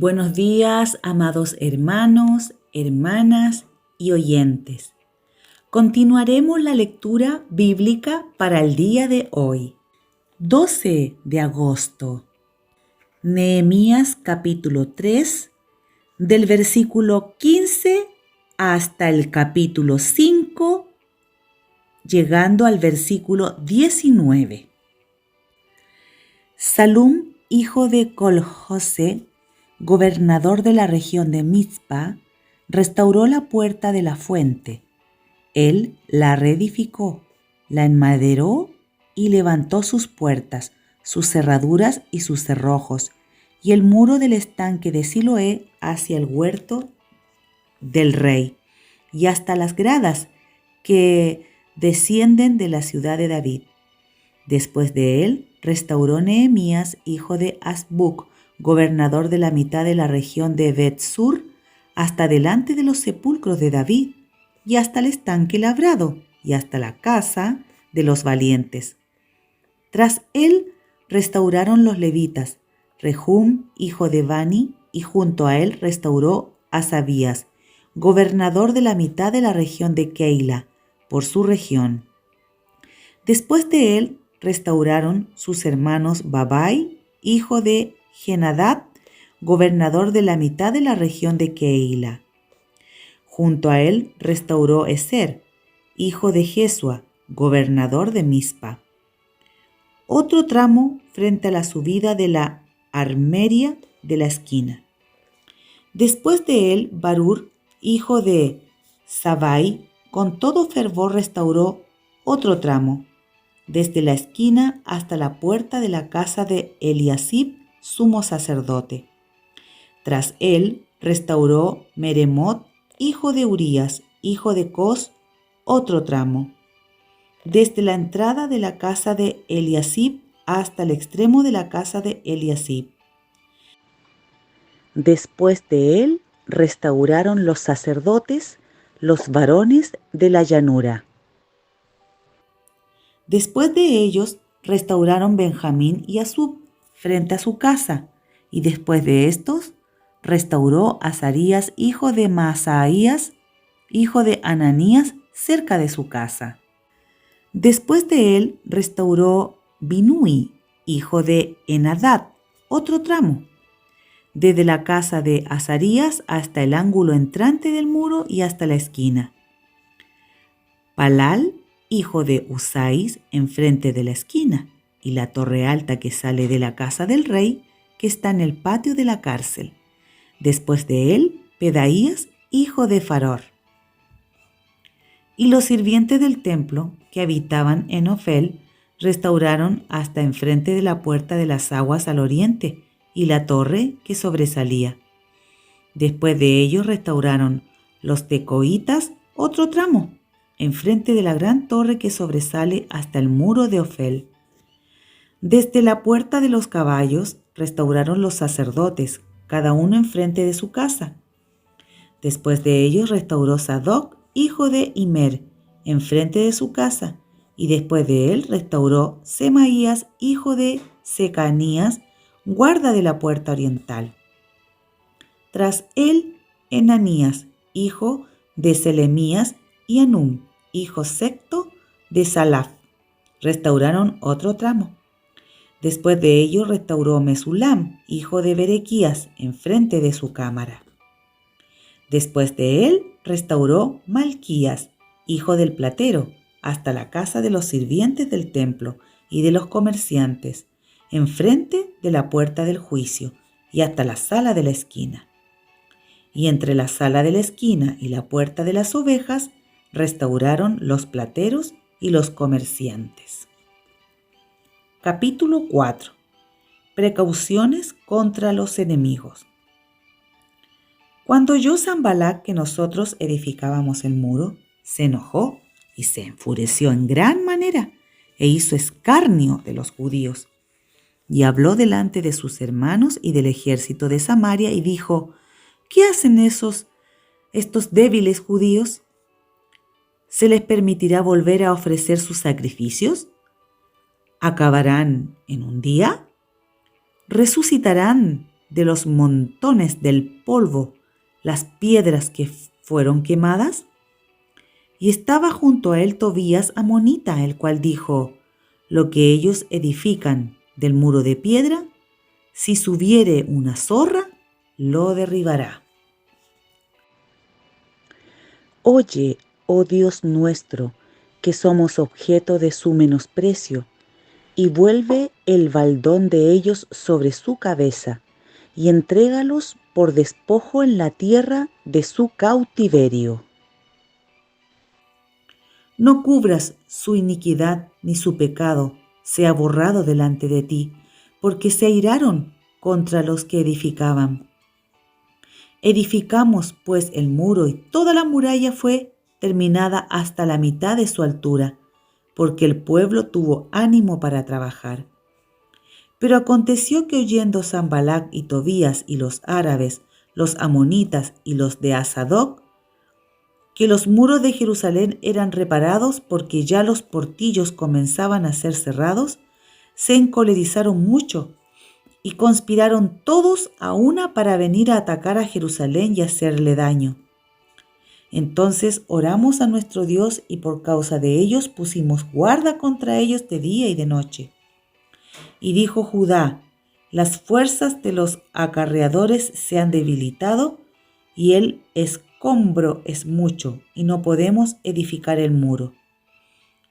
Buenos días, amados hermanos, hermanas y oyentes. Continuaremos la lectura bíblica para el día de hoy, 12 de agosto. Nehemías capítulo 3, del versículo 15 hasta el capítulo 5, llegando al versículo 19. Salum, hijo de Col-José, gobernador de la región de Mizpa, restauró la puerta de la fuente. Él la reedificó, la enmaderó y levantó sus puertas, sus cerraduras y sus cerrojos, y el muro del estanque de Siloé hacia el huerto del rey, y hasta las gradas que descienden de la ciudad de David. Después de él, restauró Nehemías, hijo de Azbuc, gobernador de la mitad de la región de Bet-Sur, hasta delante de los sepulcros de David, y hasta el estanque labrado, y hasta la casa de los valientes. Tras él restauraron los levitas, Rehum, hijo de Bani, y junto a él restauró Asabías, gobernador de la mitad de la región de Keila, por su región. Después de él restauraron sus hermanos Babai, hijo de Henadad, gobernador de la mitad de la región de Keila. Junto a él restauró Ezer, hijo de Jesua, gobernador de Mizpa. Otro tramo frente a la subida de la armería de la esquina. Después de él, Barur, hijo de Sabai, con todo fervor restauró otro tramo, desde la esquina hasta la puerta de la casa de Eliasib, sumo sacerdote. Tras él restauró Meremot, hijo de Urías, hijo de Cos, otro tramo, desde la entrada de la casa de Eliasib hasta el extremo de la casa de Eliasib. Después de él restauraron los sacerdotes, los varones de la llanura. Después de ellos restauraron Benjamín y Asub frente a su casa, y después de estos restauró Azarías, hijo de Maasaías, hijo de Ananías, cerca de su casa. Después de él restauró Binui, hijo de Henadad, otro tramo, desde la casa de Azarías hasta el ángulo entrante del muro y hasta la esquina. Palal, hijo de Usáis, enfrente de la esquina, y la torre alta que sale de la casa del rey, que está en el patio de la cárcel. Después de él, Pedaías, hijo de Faror. Y los sirvientes del templo, que habitaban en Ofel, restauraron hasta enfrente de la puerta de las aguas al oriente, y la torre que sobresalía. Después de ellos restauraron los tecoitas, otro tramo, enfrente de la gran torre que sobresale hasta el muro de Ofel. Desde la puerta de los caballos restauraron los sacerdotes, cada uno enfrente de su casa. Después de ellos restauró Sadoc, hijo de Imer, enfrente de su casa, y después de él restauró Semaías, hijo de Secanías, guarda de la puerta oriental. Tras él, Enanías, hijo de Selemías, y Anum, hijo sexto de Salaf, restauraron otro tramo. Después de ello restauró Mesulam, hijo de Berequías, enfrente de su cámara. Después de él restauró Malquías, hijo del platero, hasta la casa de los sirvientes del templo y de los comerciantes, enfrente de la puerta del juicio y hasta la sala de la esquina. Y entre la sala de la esquina y la puerta de las ovejas restauraron los plateros y los comerciantes. Capítulo 4. Precauciones contra los enemigos. Cuando oyó Sanbalat que nosotros edificábamos el muro, se enojó y se enfureció en gran manera e hizo escarnio de los judíos. Y habló delante de sus hermanos y del ejército de Samaria y dijo: ¿Qué hacen estos débiles judíos? ¿Se les permitirá volver a ofrecer sus sacrificios? ¿Acabarán en un día? ¿Resucitarán de los montones del polvo las piedras que fueron quemadas? Y estaba junto a él Tobías amonita, el cual dijo: lo que ellos edifican del muro de piedra, si subiere una zorra, lo derribará. Oye, oh Dios nuestro, que somos objeto de su menosprecio, y vuelve el baldón de ellos sobre su cabeza, y entrégalos por despojo en la tierra de su cautiverio. No cubras su iniquidad ni su pecado sea borrado delante de ti, porque se airaron contra los que edificaban. Edificamos pues el muro, y toda la muralla fue terminada hasta la mitad de su altura, porque el pueblo tuvo ánimo para trabajar. Pero aconteció que oyendo Sanbalat y Tobías y los árabes, los amonitas y los de Asadoc, que los muros de Jerusalén eran reparados porque ya los portillos comenzaban a ser cerrados, se encolerizaron mucho y conspiraron todos a una para venir a atacar a Jerusalén y hacerle daño. Entonces oramos a nuestro Dios y por causa de ellos pusimos guarda contra ellos de día y de noche. Y dijo Judá: las fuerzas de los acarreadores se han debilitado y el escombro es mucho y no podemos edificar el muro.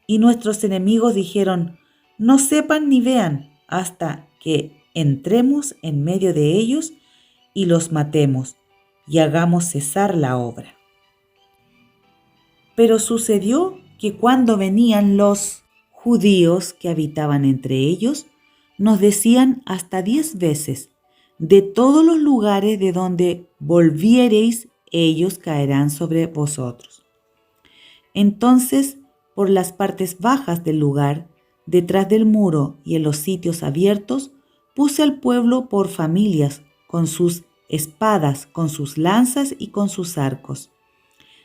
Y nuestros enemigos dijeron: no sepan ni vean hasta que entremos en medio de ellos y los matemos y hagamos cesar la obra. Pero sucedió que cuando venían los judíos que habitaban entre ellos, nos decían hasta 10 veces: de todos los lugares de donde volviereis, ellos caerán sobre vosotros. Entonces, por las partes bajas del lugar, detrás del muro y en los sitios abiertos, puse al pueblo por familias, con sus espadas, con sus lanzas y con sus arcos.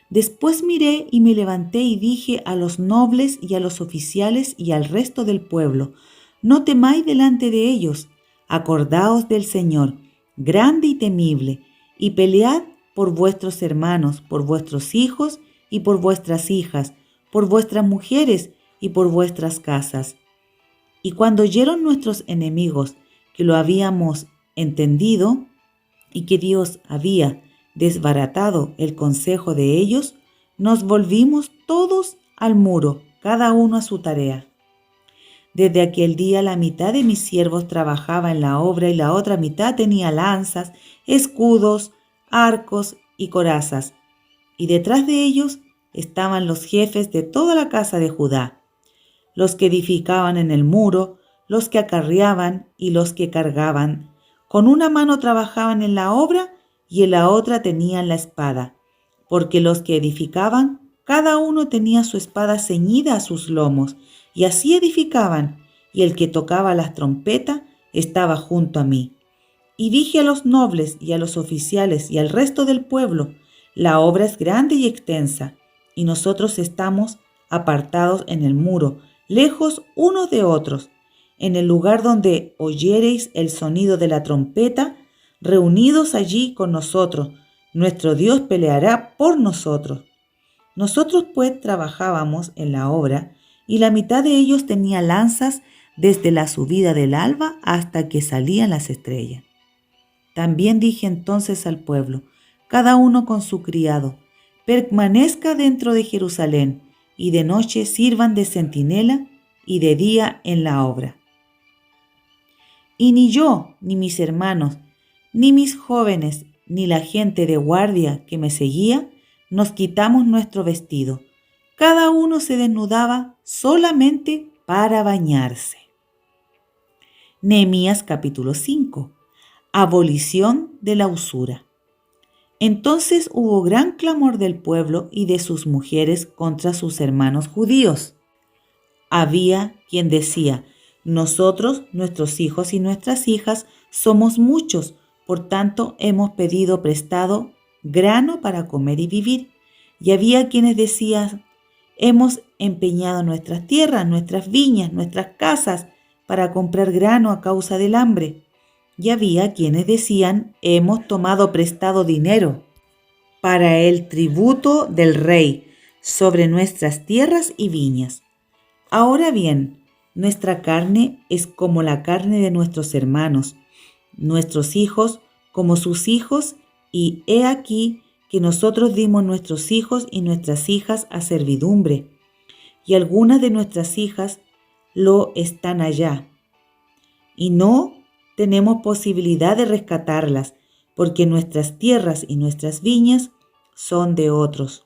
Después miré y me levanté y dije a los nobles y a los oficiales y al resto del pueblo: no temáis delante de ellos, acordaos del Señor, grande y temible, y pelead por vuestros hermanos, por vuestros hijos y por vuestras hijas, por vuestras mujeres y por vuestras casas. Y cuando oyeron nuestros enemigos que lo habíamos entendido y que Dios había desbaratado el consejo de ellos, nos volvimos todos al muro, cada uno a su tarea. Desde aquel día la mitad de mis siervos trabajaba en la obra y la otra mitad tenía lanzas, escudos, arcos y corazas, y detrás de ellos estaban los jefes de toda la casa de Judá, los que edificaban en el muro, los que acarreaban y los que cargaban. Con una mano trabajaban en la obra y en la otra tenían la espada, porque los que edificaban, cada uno tenía su espada ceñida a sus lomos, y así edificaban, y el que tocaba las trompetas estaba junto a mí. Y dije a los nobles y a los oficiales y al resto del pueblo: la obra es grande y extensa, y nosotros estamos apartados en el muro, lejos unos de otros, en el lugar donde oyereis el sonido de la trompeta, reunidos allí con nosotros. Nuestro Dios peleará por nosotros. Nosotros pues trabajábamos en la obra, y la mitad de ellos tenía lanzas desde la subida del alba hasta que salían las estrellas. También dije entonces al pueblo, cada uno con su criado: permanezca dentro de Jerusalén, y de noche sirvan de centinela y de día en la obra. Y ni yo, ni mis hermanos, ni mis jóvenes, ni la gente de guardia que me seguía, nos quitamos nuestro vestido. Cada uno se desnudaba solamente para bañarse. Nehemías capítulo 5. Abolición de la usura. Entonces hubo gran clamor del pueblo y de sus mujeres contra sus hermanos judíos. Había quien decía: nosotros, nuestros hijos y nuestras hijas, somos muchos, por tanto hemos pedido prestado grano para comer y vivir. Y había quienes decían: hemos empeñado nuestras tierras, nuestras viñas, nuestras casas, para comprar grano a causa del hambre. y había quienes decían: hemos tomado prestado dinero para el tributo del rey sobre nuestras tierras y viñas. Ahora bien, nuestra carne es como la carne de nuestros hermanos, nuestros hijos como sus hijos, y he aquí que nosotros dimos nuestros hijos y nuestras hijas a servidumbre, y algunas de nuestras hijas lo están allá, y no tenemos posibilidad de rescatarlas, porque nuestras tierras y nuestras viñas son de otros.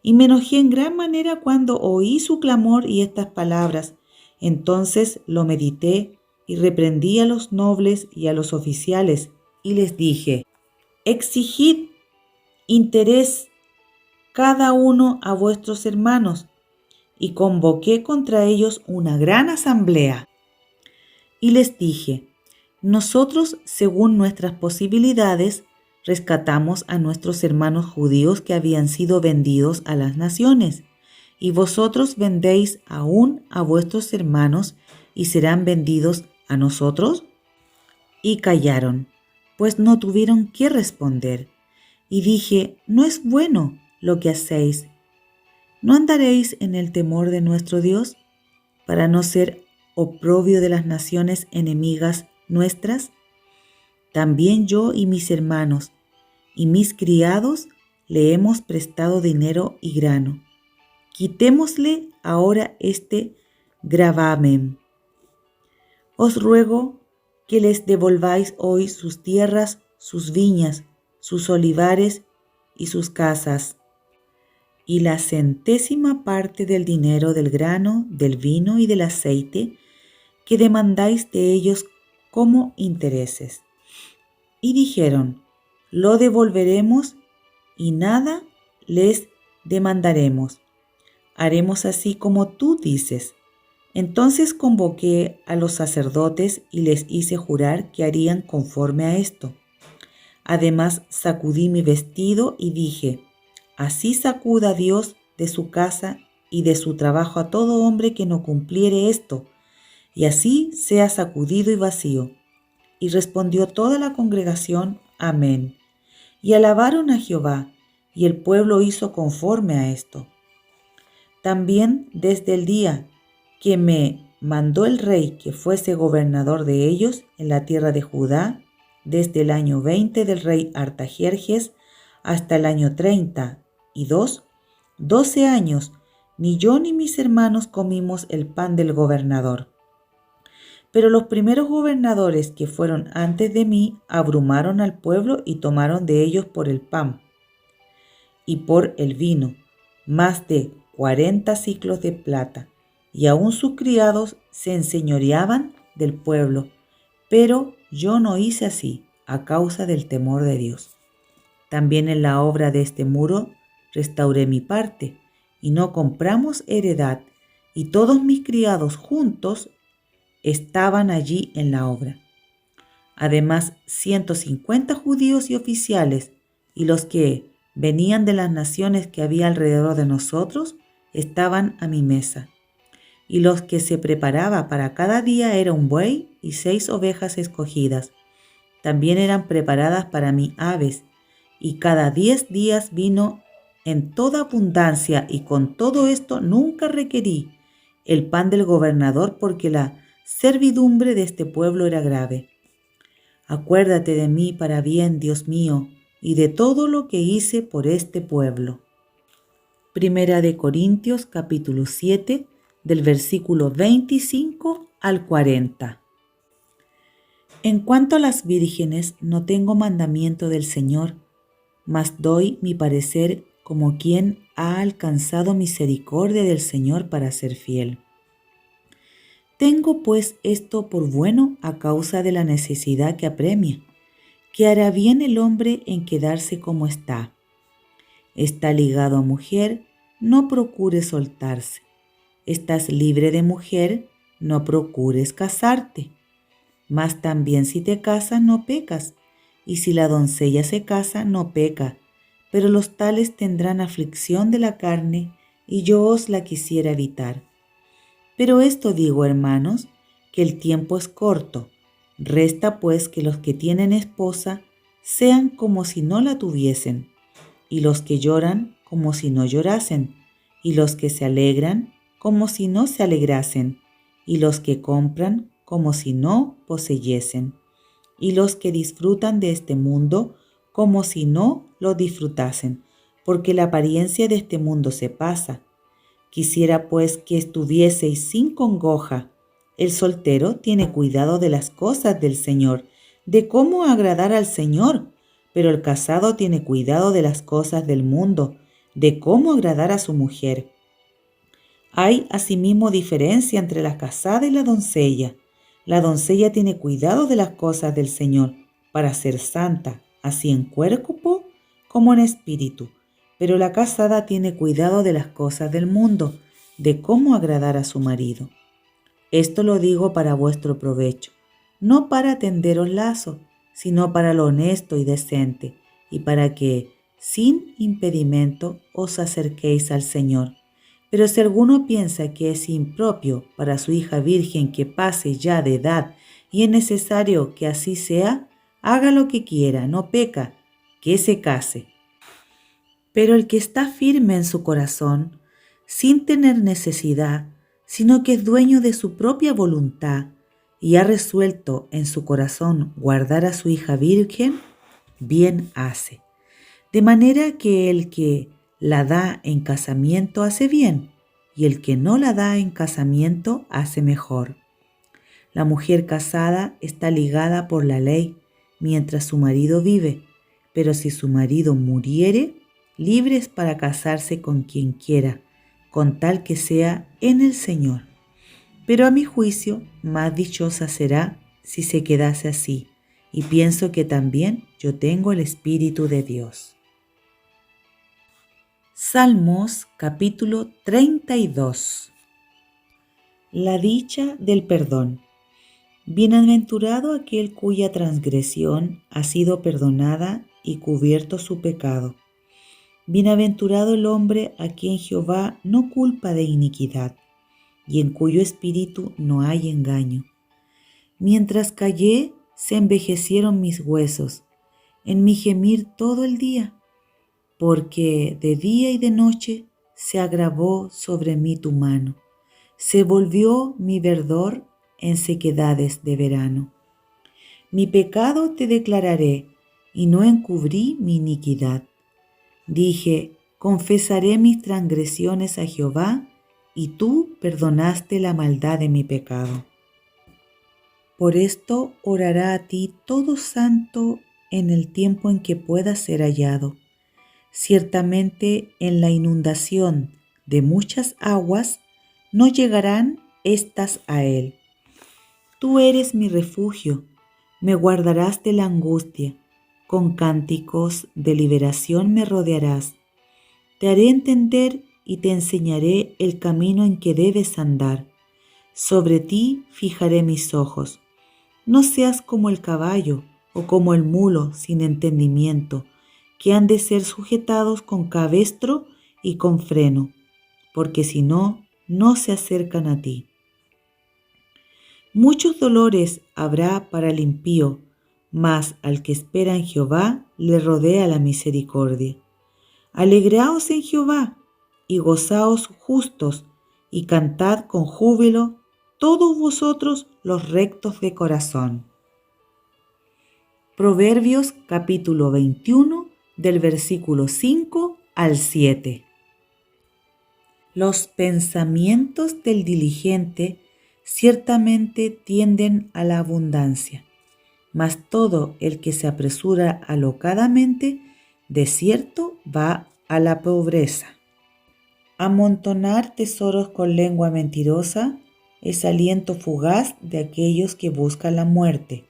Y me enojé en gran manera cuando oí su clamor y estas palabras. Entonces lo medité y reprendí a los nobles y a los oficiales, y les dije: exigid interés cada uno a vuestros hermanos. Y convoqué contra ellos una gran asamblea. Y les dije: nosotros, según nuestras posibilidades, rescatamos a nuestros hermanos judíos que habían sido vendidos a las naciones, y vosotros vendéis aún a vuestros hermanos y serán vendidos a nosotros. Y callaron, pues no tuvieron qué responder. Y dije: no es bueno lo que hacéis. ¿No andaréis en el temor de nuestro Dios, para no ser oprobio de las naciones enemigas nuestras? También yo y mis hermanos y mis criados le hemos prestado dinero y grano. Quitémosle ahora este gravamen. Os ruego que les devolváis hoy sus tierras, sus viñas, sus olivares y sus casas, y la centésima parte del dinero, del grano, del vino y del aceite que demandáis de ellos como intereses. Y dijeron: lo devolveremos y nada les demandaremos. Haremos así como tú dices. Entonces convoqué a los sacerdotes y les hice jurar que harían conforme a esto. Además sacudí mi vestido y dije: así sacuda Dios de su casa y de su trabajo a todo hombre que no cumpliere esto, y así sea sacudido y vacío. Y respondió toda la congregación: amén. Y alabaron a Jehová, y el pueblo hizo conforme a esto. También desde el día que me mandó el rey que fuese gobernador de ellos en la tierra de Judá, desde el año 20 del rey Artajerjes hasta el año 32, 12 años, ni yo ni mis hermanos comimos el pan del gobernador. Pero los primeros gobernadores que fueron antes de mí abrumaron al pueblo y tomaron de ellos por el pan y por el vino más de 40 siclos de plata, y aún sus criados se enseñoreaban del pueblo. Pero yo no hice así, a causa del temor de Dios. También en la obra de este muro restauré mi parte, y no compramos heredad, y todos mis criados juntos estaban allí en la obra. Además, 150 judíos y oficiales, y los que venían de las naciones que había alrededor de nosotros, estaban a mi mesa. Y los que se preparaba para cada día era un buey y 6 ovejas escogidas. También eran preparadas para mí aves, y cada 10 días vino en toda abundancia, y con todo esto nunca requerí el pan del gobernador, porque la servidumbre de este pueblo era grave. Acuérdate de mí para bien, Dios mío, y de todo lo que hice por este pueblo. Primera de Corintios capítulo 7, del versículo 25 al 40. En cuanto a las vírgenes, no tengo mandamiento del Señor, mas doy mi parecer como quien ha alcanzado misericordia del Señor para ser fiel. Tengo pues esto por bueno a causa de la necesidad que apremia, que hará bien el hombre en quedarse como está. Está ligado a mujer, no procures soltarse. Estás libre de mujer, no procures casarte. Mas también si te casas, no pecas, y si la doncella se casa, no peca, pero los tales tendrán aflicción de la carne, y yo os la quisiera evitar. Pero esto digo, hermanos, que el tiempo es corto. Resta pues que los que tienen esposa sean como si no la tuviesen, y los que lloran como si no llorasen, y los que se alegran como si no se alegrasen, y los que compran como si no poseyesen, y los que disfrutan de este mundo como si no lo disfrutasen, porque la apariencia de este mundo se pasa. Quisiera pues que estuvieseis sin congoja. El soltero tiene cuidado de las cosas del Señor, de cómo agradar al Señor, pero el casado tiene cuidado de las cosas del mundo, de cómo agradar a su mujer. Hay asimismo diferencia entre la casada y la doncella. La doncella tiene cuidado de las cosas del Señor para ser santa, así en cuerpo como en espíritu. Pero la casada tiene cuidado de las cosas del mundo, de cómo agradar a su marido. Esto lo digo para vuestro provecho, no para tenderos lazo, sino para lo honesto y decente, y para que, sin impedimento, os acerquéis al Señor. Pero si alguno piensa que es impropio para su hija virgen que pase ya de edad y es necesario que así sea, haga lo que quiera, no peca, que se case. Pero el que está firme en su corazón, sin tener necesidad, sino que es dueño de su propia voluntad y ha resuelto en su corazón guardar a su hija virgen, bien hace. De manera que el que la da en casamiento hace bien, y el que no la da en casamiento hace mejor. La mujer casada está ligada por la ley mientras su marido vive, pero si su marido muriere, libre es para casarse con quien quiera, con tal que sea en el Señor. Pero a mi juicio, más dichosa será si se quedase así, y pienso que también yo tengo el Espíritu de Dios. Salmos capítulo 32. La dicha del perdón. Bienaventurado aquel cuya transgresión ha sido perdonada y cubierto su pecado. Bienaventurado el hombre a quien Jehová no culpa de iniquidad, y en cuyo espíritu no hay engaño. Mientras callé, se envejecieron mis huesos, en mi gemir todo el día, porque de día y de noche se agravó sobre mí tu mano, se volvió mi verdor en sequedades de verano. Mi pecado te declararé, y no encubrí mi iniquidad. Dije, confesaré mis transgresiones a Jehová, y tú perdonaste la maldad de mi pecado. Por esto orará a ti todo santo en el tiempo en que pueda ser hallado. Ciertamente en la inundación de muchas aguas no llegarán estas a él. Tú eres mi refugio, me guardarás de la angustia, con cánticos de liberación me rodearás. Te haré entender y te enseñaré el camino en que debes andar. Sobre ti fijaré mis ojos. No seas como el caballo o como el mulo sin entendimiento, que han de ser sujetados con cabestro y con freno, porque si no, no se acercan a ti. Muchos dolores habrá para el impío, mas al que espera en Jehová le rodea la misericordia. Alegraos en Jehová y gozaos justos, y cantad con júbilo todos vosotros los rectos de corazón. Proverbios capítulo 21 del versículo 5 al 7. Los pensamientos del diligente ciertamente tienden a la abundancia, mas todo el que se apresura alocadamente, de cierto va a la pobreza. Amontonar tesoros con lengua mentirosa es aliento fugaz de aquellos que buscan la muerte.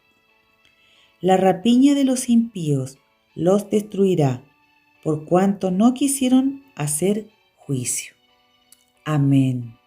La rapiña de los impíos los destruirá, por cuanto no quisieron hacer juicio. Amén.